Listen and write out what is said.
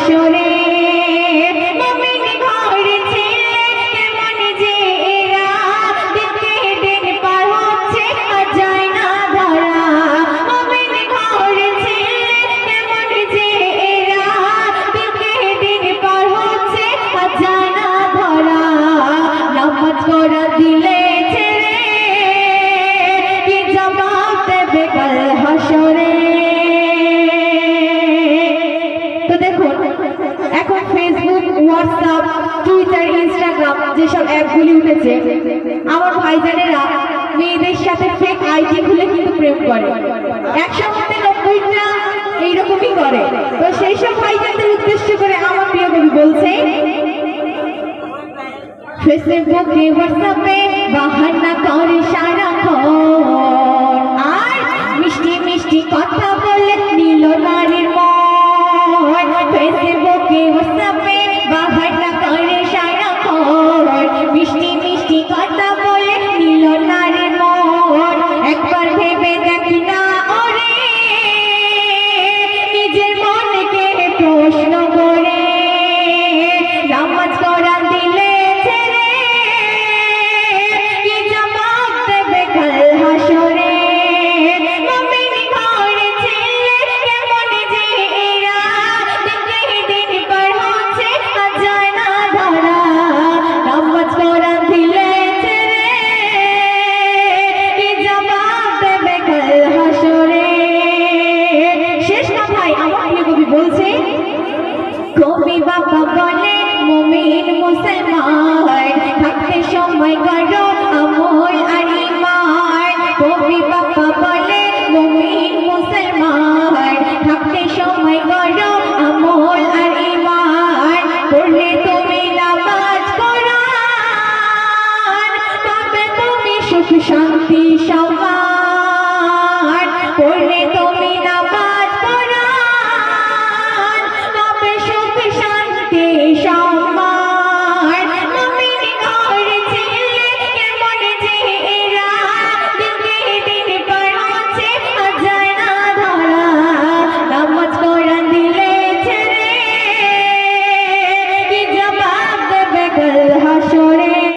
হাসরে মুমিন ঘর ছেড়ে কেমন যে এরা দিনকে দিন পার হচ্ছে আর যায় না ধরা মুমিন ঘর ছেড়ে কেমন যে এরা দিনকে দিন পার হচ্ছে আর যায় না ধরা নামাজ পড়া দিলে ছেড়ে কি জবাব দেবে কাল হাসরে। তো দেখুন এখন ফেসবুক, হোয়াটসঅ্যাপ, টুইটার, ইনস্টাগ্রাম যেসব অ্যাপগুলি উঠেছে, আমার ভাইজানেরা মেয়েদের সাথে ফেক আইডি খুলে কিন্তু প্রেম করে, 100 মধ্যে 90টা এইরকমই করে। তো সেই সব ভাইজানদের উদ্দেশ্য করে আমার প্রিয় কবি বলছে, ফেসবুকে হোয়াটসঅ্যাপে বাহানা করে সারাক্ষণ আর মিষ্টি মিষ্টি কথা বলে নিল নারীর মন। ফেসবুকে হোয়াটসঅ্যাপে বাহানা করে সারাক্ষণ মিষ্টি মিষ্টি কথা বলে নিল নারীর মন। একবার ভেবে দেখি না ওরে নিজের মনকে প্রশ্ন করে নামাজ করা দিলে বলছে, কবি বাবা বলে মুমিন মুসলমান থাকতে সময় করো আমল আর ঈমান। কবি বাবা বলে মুমিন মুসলমান থাকতে সময় করো আমল আর ঈমান। পড়লে তুমি নামাজ কোরআন তবে তুমি সুখ শান্তি